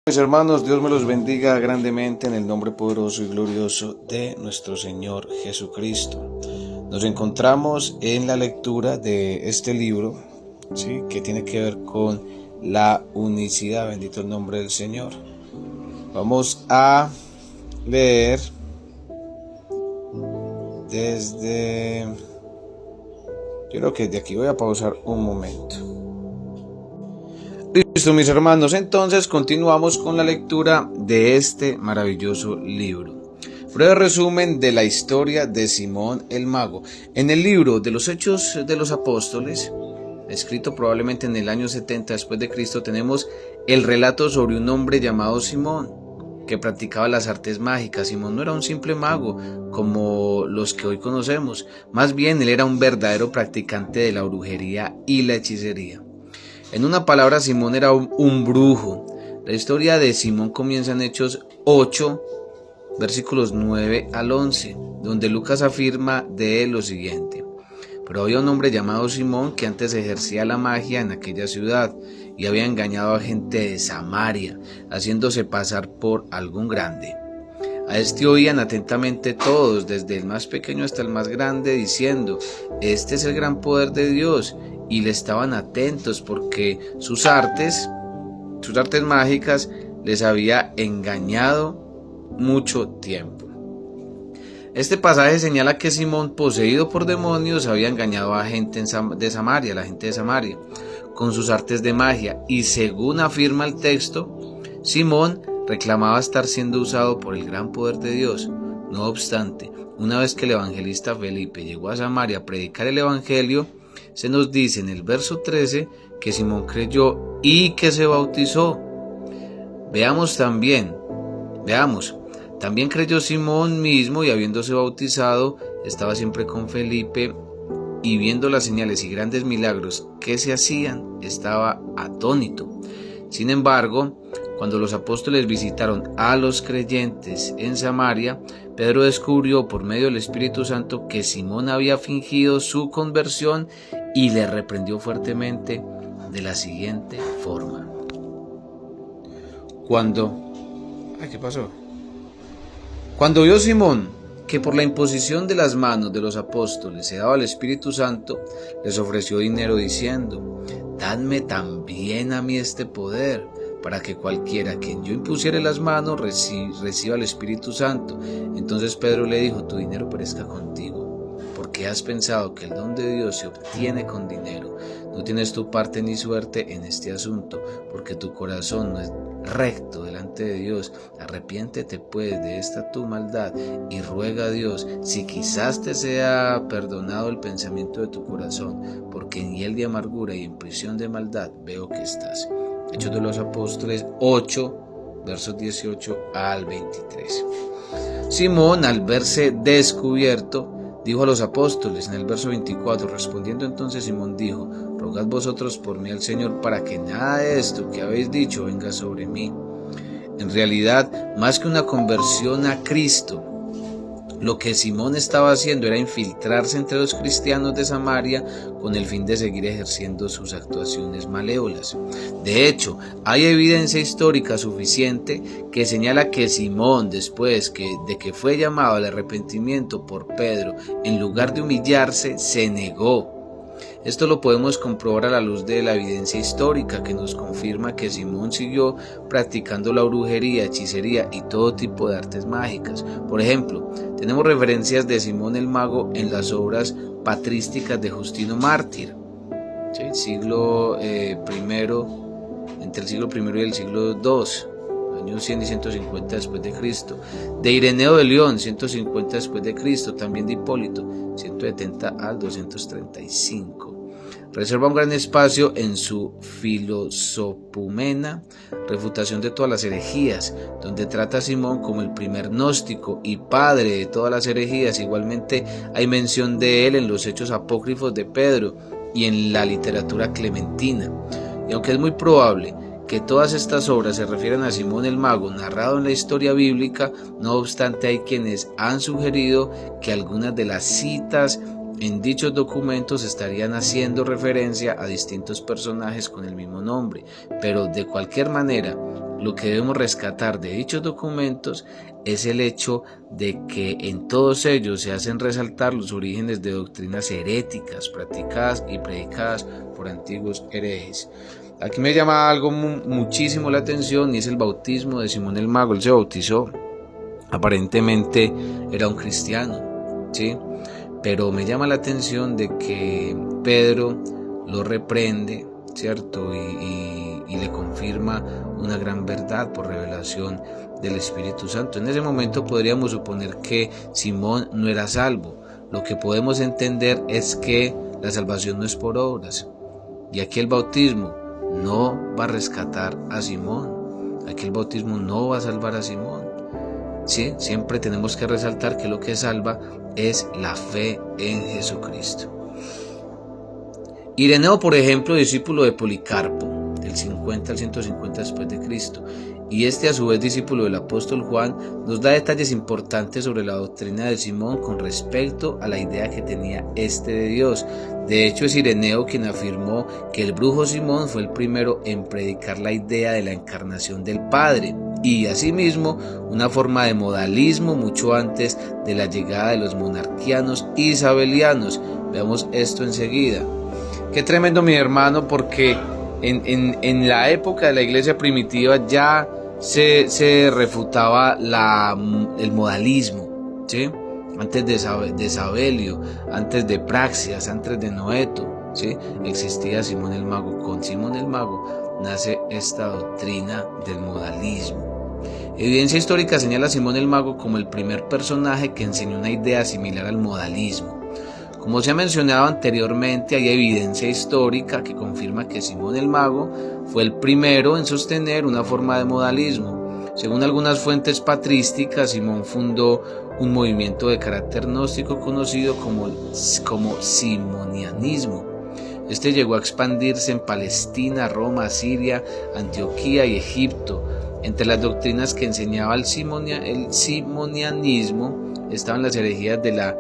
Mis hermanos, Dios me los bendiga grandemente en el nombre poderoso y glorioso de nuestro Señor Jesucristo. Nos encontramos en la lectura de este libro, ¿sí?, que tiene que ver con la unicidad. Bendito el nombre del Señor. Vamos a leer yo creo que desde aquí voy a pausar un momento. Listo, mis hermanos, entonces continuamos con la lectura de este maravilloso libro. Breve resumen de la historia de Simón el Mago. En el libro de los Hechos de los Apóstoles, escrito probablemente en el año 70 después de Cristo, tenemos el relato sobre un hombre llamado Simón, que practicaba las artes mágicas. Simón no era un simple mago como los que hoy conocemos, más bien él era un verdadero practicante de la brujería y la hechicería. En una palabra, Simón era un brujo. La historia de Simón comienza en Hechos 8, versículos 9 al 11, donde Lucas afirma de él lo siguiente: pero había un hombre llamado Simón que antes ejercía la magia en aquella ciudad y había engañado a gente de Samaria, haciéndose pasar por algún grande. A este oían atentamente todos, desde el más pequeño hasta el más grande, diciendo: este es el gran poder de Dios. Y le estaban atentos porque sus artes mágicas les había engañado mucho tiempo. Este pasaje señala que Simón, poseído por demonios, había engañado a gente de Samaria, la gente de Samaria, con sus artes de magia, y según afirma el texto, Simón reclamaba estar siendo usado por el gran poder de Dios. No obstante, una vez que el evangelista Felipe llegó a Samaria a predicar el evangelio, se nos dice en el verso 13 que Simón creyó y que se bautizó. También creyó Simón mismo, y habiéndose bautizado, estaba siempre con Felipe, y viendo las señales y grandes milagros que se hacían, estaba atónito. Sin embargo, cuando los apóstoles visitaron a los creyentes en Samaria, Pedro descubrió por medio del Espíritu Santo que Simón había fingido su conversión y le reprendió fuertemente de la siguiente forma. ¿Qué pasó? Cuando vio Simón que por la imposición de las manos de los apóstoles se daba el Espíritu Santo, les ofreció dinero diciendo: dadme también a mí este poder, para que cualquiera a quien yo impusiere las manos reciba el Espíritu Santo. Entonces Pedro le dijo: tu dinero perezca contigo, porque has pensado que el don de Dios se obtiene con dinero. No tienes tu parte ni suerte en este asunto, porque tu corazón no es recto delante de Dios. Arrepiéntete pues de esta tu maldad y ruega a Dios si quizás te sea perdonado el pensamiento de tu corazón, porque en hiel de amargura y en prisión de maldad veo que estás. Hechos de los Apóstoles 8, versos 18 al 23. Simón, al verse descubierto, dijo a los apóstoles en el verso 24: respondiendo entonces Simón dijo: rogad vosotros por mí al Señor para que nada de esto que habéis dicho venga sobre mí. En realidad, más que una conversión a Cristo, lo que Simón estaba haciendo era infiltrarse entre los cristianos de Samaria con el fin de seguir ejerciendo sus actuaciones malévolas. De hecho, hay evidencia histórica suficiente que señala que Simón, después de que fue llamado al arrepentimiento por Pedro, en lugar de humillarse, se negó. Esto lo podemos comprobar a la luz de la evidencia histórica que nos confirma que Simón siguió practicando la brujería, hechicería y todo tipo de artes mágicas. Por ejemplo, tenemos referencias de Simón el Mago en las obras patrísticas de Justino Mártir, ¿sí?, entre el siglo I y el siglo II, años 100 y 150 después de Cristo, de Ireneo de León, 150 después de Cristo, también de Hipólito, 170 al 235. Reserva un gran espacio en su Filosofumena, refutación de todas las herejías, donde trata a Simón como el primer gnóstico y padre de todas las herejías. Igualmente hay mención de él en los hechos apócrifos de Pedro y en la literatura clementina. Y aunque es muy probable que todas estas obras se refieren a Simón el Mago narrado en la historia bíblica, no obstante hay quienes han sugerido que algunas de las citas en dichos documentos estarían haciendo referencia a distintos personajes con el mismo nombre, pero de cualquier manera, lo que debemos rescatar de dichos documentos es el hecho de que en todos ellos se hacen resaltar los orígenes de doctrinas heréticas practicadas y predicadas por antiguos herejes. Aquí me llama algo muchísimo la atención, y es el bautismo de Simón el Mago. Él se bautizó, aparentemente era un cristiano, ¿sí? Pero me llama la atención de que Pedro lo reprende, ¿cierto? Y le confirma una gran verdad por revelación del Espíritu Santo. En ese momento podríamos suponer que Simón no era salvo. Lo que podemos entender es que la salvación no es por obras. Y aquí el bautismo no va a rescatar a Simón. Aquí el bautismo no va a salvar a Simón. Sí, siempre tenemos que resaltar que lo que salva es la fe en Jesucristo. Ireneo, por ejemplo, discípulo de Policarpo, del 50 al 150 después de Cristo, y a su vez discípulo del apóstol Juan, nos da detalles importantes sobre la doctrina de Simón con respecto a la idea que tenía de Dios. De hecho, es Ireneo quien afirmó que el brujo Simón fue el primero en predicar la idea de la encarnación del Padre, y asimismo una forma de modalismo mucho antes de la llegada de los monarquianos isabelianos. Veamos esto enseguida. Qué tremendo, mi hermano, porque en la época de la iglesia primitiva ya se refutaba el modalismo, ¿sí? Antes de Sabelio, antes de Praxias, antes de Noeto, ¿sí? Existía Simón el Mago. Con Simón el Mago nace esta doctrina del modalismo. Evidencia histórica señala a Simón el Mago como el primer personaje que enseñó una idea similar al modalismo. Como se ha mencionado anteriormente, hay evidencia histórica que confirma que Simón el Mago fue el primero en sostener una forma de modalismo. Según algunas fuentes patrísticas, Simón fundó un movimiento de carácter gnóstico conocido como simonianismo. Este llegó a expandirse en Palestina, Roma, Siria, Antioquía y Egipto. Entre las doctrinas que enseñaba el simonianismo estaban las herejías de la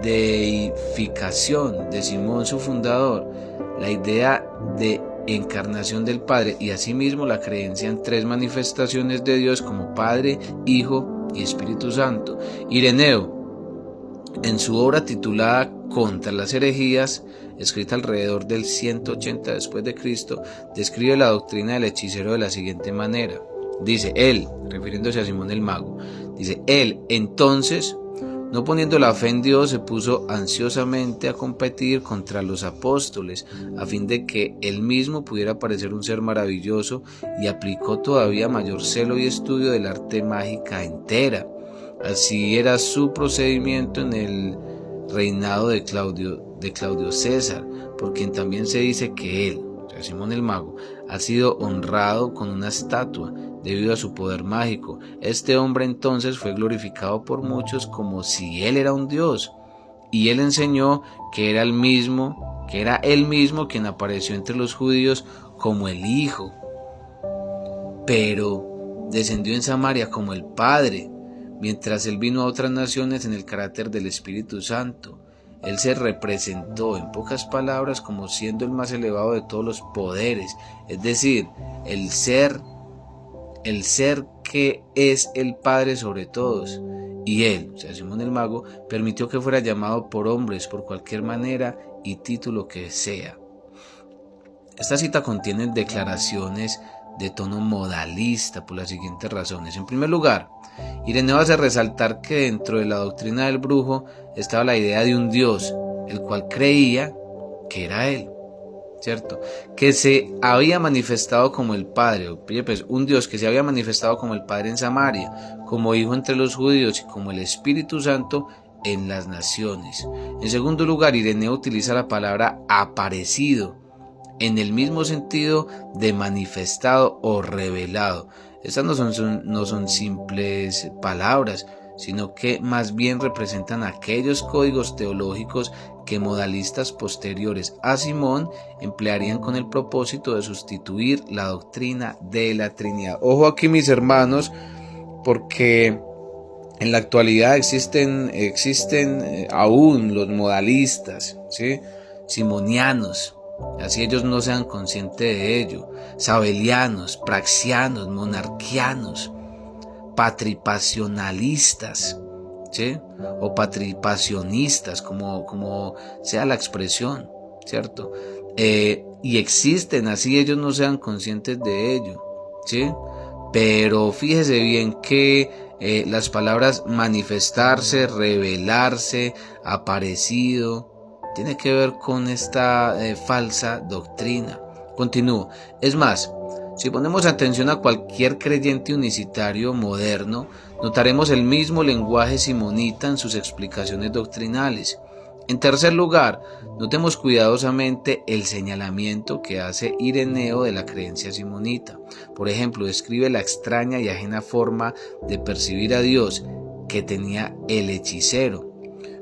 deificación de Simón, su fundador, la idea de encarnación del Padre y asimismo la creencia en tres manifestaciones de Dios como Padre, Hijo y Espíritu Santo. Ireneo, en su obra titulada Contra las herejías, escrita alrededor del 180 después de Cristo, describe la doctrina del hechicero de la siguiente manera. Dice él, refiriéndose a Simón el Mago, dice él, entonces, no poniendo la fe en Dios, se puso ansiosamente a competir contra los apóstoles, a fin de que él mismo pudiera parecer un ser maravilloso, y aplicó todavía mayor celo y estudio del arte mágica entera. Así era su procedimiento en el reinado de Claudio César, por quien también se dice que él, o sea, Simón el Mago, ha sido honrado con una estatua debido a su poder mágico. Este hombre entonces fue glorificado por muchos como si él era un dios, y él enseñó que era él mismo quien apareció entre los judíos como el Hijo, pero descendió en Samaria como el Padre, mientras él vino a otras naciones en el carácter del Espíritu Santo. Él se representó, en pocas palabras, como siendo el más elevado de todos los poderes, es decir, el ser que es el Padre sobre todos. Y él, o sea, Simón el Mago, permitió que fuera llamado por hombres por cualquier manera y título que sea. Esta cita contiene declaraciones de tono modalista por las siguientes razones. En primer lugar, Ireneo hace resaltar que dentro de la doctrina del brujo estaba la idea de un Dios, el cual creía que era él, ¿cierto? Que se había manifestado como el Padre, pues un Dios que se había manifestado como el Padre en Samaria, como Hijo entre los judíos y como el Espíritu Santo en las naciones. En segundo lugar, Ireneo utiliza la palabra aparecido en el mismo sentido de manifestado o revelado. Estas no son simples palabras, sino que más bien representan aquellos códigos teológicos que modalistas posteriores a Simón emplearían con el propósito de sustituir la doctrina de la Trinidad. Ojo aquí, mis hermanos, porque en la actualidad existen aún los modalistas, ¿sí? Simonianos, así ellos no sean conscientes de ello. Sabelianos, praxianos, monarquianos, patripacionalistas, ¿sí? O patripacionistas, como sea la expresión, ¿cierto? Y existen, así ellos no sean conscientes de ello, ¿sí? Pero fíjese bien que las palabras manifestarse, revelarse, aparecido, tiene que ver con esta falsa doctrina. Continúo. Es más, si ponemos atención a cualquier creyente unicitario moderno, notaremos el mismo lenguaje simonita en sus explicaciones doctrinales. En tercer lugar, notemos cuidadosamente el señalamiento que hace Ireneo de la creencia simonita. Por ejemplo, describe la extraña y ajena forma de percibir a Dios que tenía el hechicero.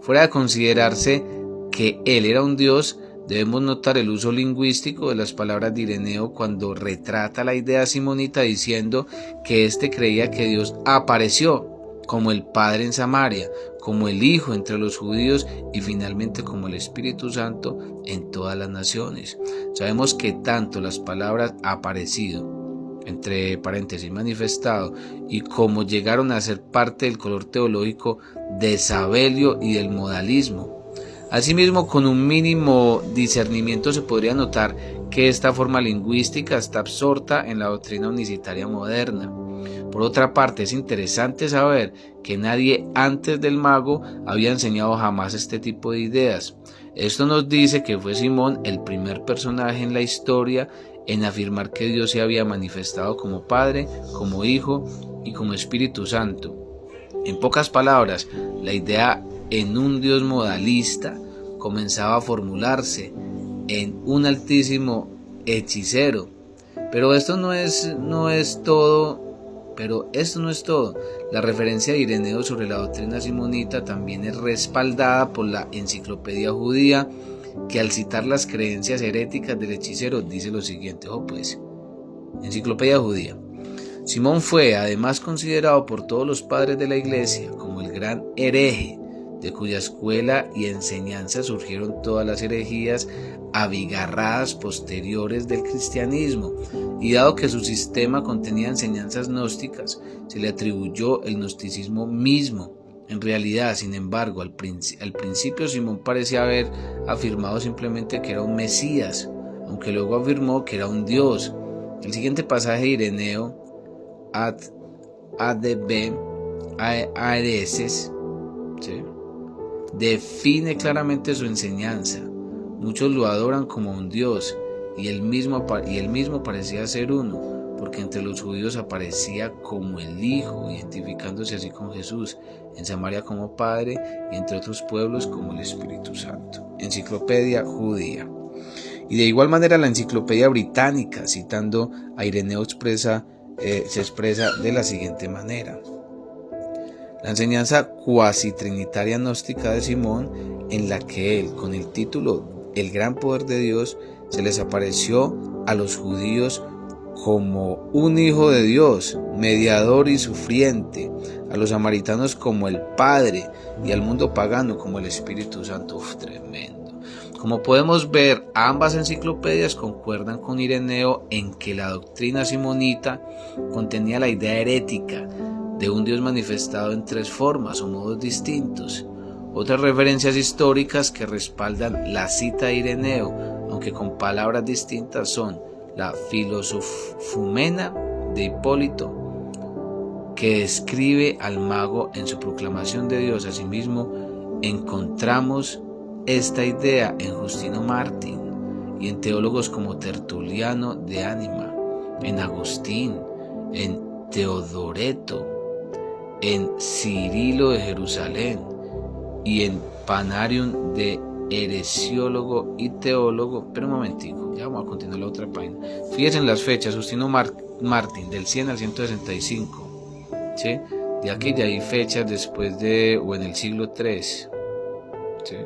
Fuera de considerarse que él era un Dios, debemos notar el uso lingüístico de las palabras de Ireneo cuando retrata la idea simonita diciendo que éste creía que Dios apareció como el Padre en Samaria, como el Hijo entre los judíos y finalmente como el Espíritu Santo en todas las naciones. Sabemos que tanto las palabras aparecido, entre paréntesis manifestado, y como llegaron a ser parte del color teológico de Sabelio y del modalismo. Asimismo, con un mínimo discernimiento se podría notar que esta forma lingüística está absorta en la doctrina unicitaria moderna. Por otra parte, es interesante saber que nadie antes del mago había enseñado jamás este tipo de ideas. Esto nos dice que fue Simón el primer personaje en la historia en afirmar que Dios se había manifestado como Padre, como Hijo y como Espíritu Santo. En pocas palabras, la idea en un Dios modalista comenzaba a formularse en un altísimo hechicero. Pero esto no es todo. La referencia de Ireneo sobre la doctrina simonita también es respaldada por la Enciclopedia Judía, que al citar las creencias heréticas del hechicero dice lo siguiente. Enciclopedia Judía. Simón fue además considerado por todos los padres de la Iglesia como el gran hereje, de cuya escuela y enseñanza surgieron todas las herejías abigarradas posteriores del cristianismo, y dado que su sistema contenía enseñanzas gnósticas, se le atribuyó el gnosticismo mismo. En realidad, sin embargo, al principio Simón parecía haber afirmado simplemente que era un Mesías, aunque luego afirmó que era un Dios. El siguiente pasaje de Ireneo, ADB ARS, ¿sí?, define claramente su enseñanza. Muchos lo adoran como un Dios, y él mismo parecía ser uno, porque entre los judíos aparecía como el Hijo, identificándose así con Jesús, en Samaria como Padre y entre otros pueblos como el Espíritu Santo. Enciclopedia Judía. Y de igual manera la Enciclopedia Británica, citando a Ireneo, se expresa de la siguiente manera. La enseñanza cuasi trinitaria gnóstica de Simón, en la que él, con el título El gran poder de Dios, se les apareció a los judíos como un hijo de Dios, mediador y sufriente, a los samaritanos como el Padre y al mundo pagano como el Espíritu Santo. Tremendo. Como podemos ver, ambas enciclopedias concuerdan con Ireneo en que la doctrina simonita contenía la idea herética de un Dios manifestado en tres formas o modos distintos. Otras referencias históricas que respaldan la cita de Ireneo, aunque con palabras distintas, son la Filosofumena de Hipólito, que describe al mago en su proclamación de Dios. Asimismo, encontramos esta idea en Justino Mártir y en teólogos como Tertuliano de Ánima, en Agustín, en Teodoreto, en Cirilo de Jerusalén y en Panarium de heresiólogo y teólogo. Pero un momentico, ya vamos a continuar la otra página. Fíjense en las fechas. Justino Mártir, del 100 al 165, ¿sí? De aquí ya hay fechas después de, o en el siglo III, ¿sí?,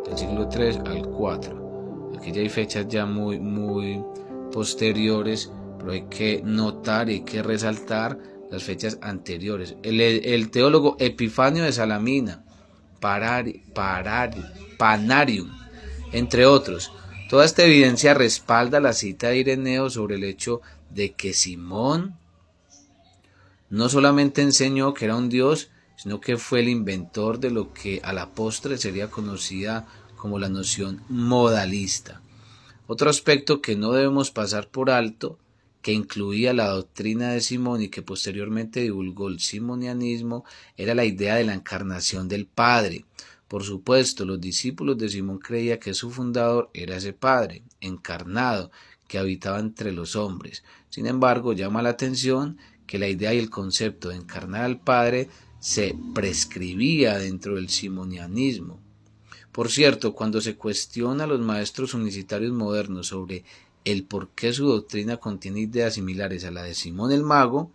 del siglo III al IV. Aquí ya hay fechas ya muy posteriores, pero hay que notar y hay que resaltar las fechas anteriores. El teólogo Epifanio de Salamina, Panarium, entre otros. Toda esta evidencia respalda la cita de Ireneo sobre el hecho de que Simón no solamente enseñó que era un dios, sino que fue el inventor de lo que a la postre sería conocida como la noción modalista. Otro aspecto que no debemos pasar por alto, que incluía la doctrina de Simón y que posteriormente divulgó el simonianismo, era la idea de la encarnación del Padre. Por supuesto, los discípulos de Simón creían que su fundador era ese Padre, encarnado, que habitaba entre los hombres. Sin embargo, llama la atención que la idea y el concepto de encarnar al Padre se prescribía dentro del simonianismo. Por cierto, cuando se cuestiona a los maestros unicitarios modernos sobre el por qué su doctrina contiene ideas similares a la de Simón el Mago,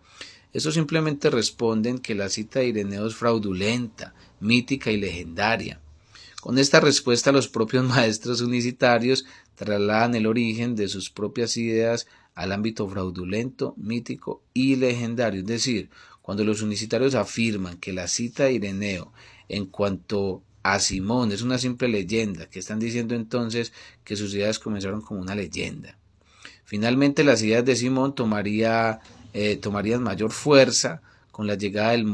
estos simplemente responden que la cita de Ireneo es fraudulenta, mítica y legendaria. Con esta respuesta, los propios maestros unicitarios trasladan el origen de sus propias ideas al ámbito fraudulento, mítico y legendario. Es decir, cuando los unicitarios afirman que la cita de Ireneo en cuanto a Simón es una simple leyenda, que están diciendo entonces que sus ideas comenzaron como una leyenda. Finalmente, las ideas de Simón tomarían mayor fuerza con la llegada del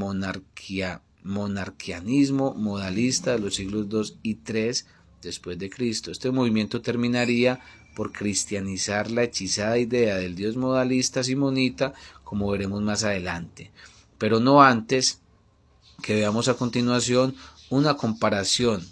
monarquianismo modalista de los siglos II y III después de Cristo. Este movimiento terminaría por cristianizar la hechizada idea del Dios modalista simonita, como veremos más adelante, pero no antes que veamos a continuación una comparación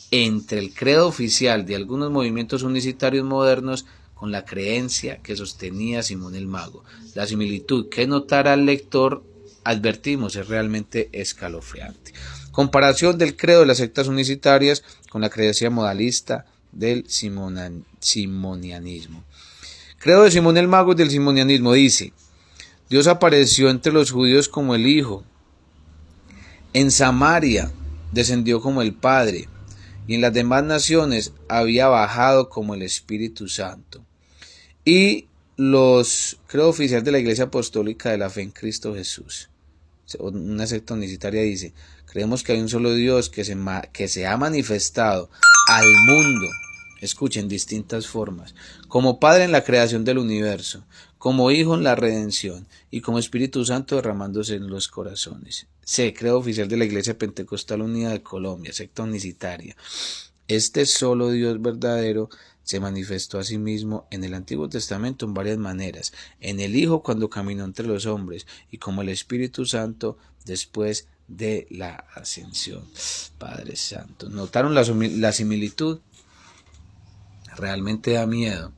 entre el credo oficial de algunos movimientos unicitarios modernos con la creencia que sostenía Simón el Mago. La similitud que notará el lector, advertimos, es realmente escalofriante. Comparación del credo de las sectas unicitarias con la creencia modalista del simonianismo. Credo de Simón el Mago y del simonianismo dice: Dios apareció entre los judíos como el Hijo, en Samaria descendió como el Padre, y en las demás naciones había bajado como el Espíritu Santo. Y los credo oficial de la Iglesia Apostólica de la Fe en Cristo Jesús, una secta unicitaria, dice: creemos que hay un solo Dios que se ha manifestado al mundo, escuchen, distintas formas, como Padre en la creación del universo, como Hijo en la redención y como Espíritu Santo derramándose en los corazones. C. Credo oficial de la Iglesia Pentecostal Unida de Colombia, secta unicitaria. Este solo Dios verdadero se manifestó a sí mismo en el Antiguo Testamento en varias maneras, en el Hijo cuando caminó entre los hombres y como el Espíritu Santo después de la ascensión. Padre Santo, ¿notaron la similitud? Realmente da miedo.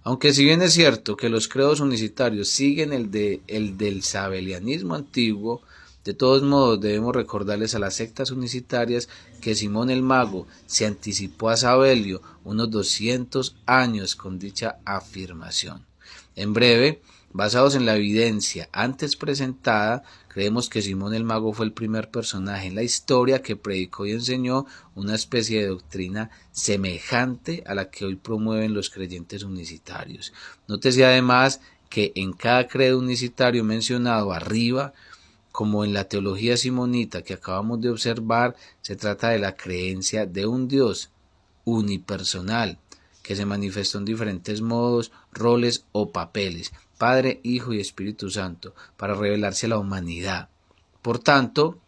Aunque si bien es cierto que los credos unicitarios siguen el del sabelianismo antiguo, de todos modos debemos recordarles a las sectas unicitarias que Simón el Mago se anticipó a Sabelio unos 200 años con dicha afirmación. En breve, basados en la evidencia antes presentada, creemos que Simón el Mago fue el primer personaje en la historia que predicó y enseñó una especie de doctrina semejante a la que hoy promueven los creyentes unicitarios. Nótese además que en cada credo unicitario mencionado arriba, como en la teología simonita que acabamos de observar, se trata de la creencia de un Dios unipersonal que se manifestó en diferentes modos, roles o papeles, Padre, Hijo y Espíritu Santo, para revelarse a la humanidad. Por tanto,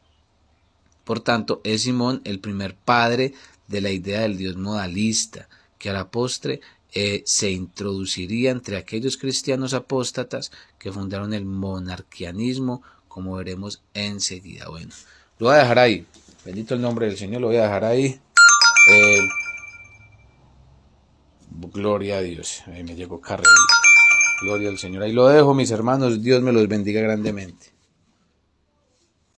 es Simón el primer padre de la idea del Dios modalista, que a la postre se introduciría entre aquellos cristianos apóstatas que fundaron el monarquianismo, como veremos enseguida. Bueno, lo voy a dejar ahí. Bendito el nombre del Señor, lo voy a dejar ahí. Gloria a Dios. Ahí me llegó carrera. Gloria al Señor. Ahí lo dejo, mis hermanos. Dios me los bendiga grandemente.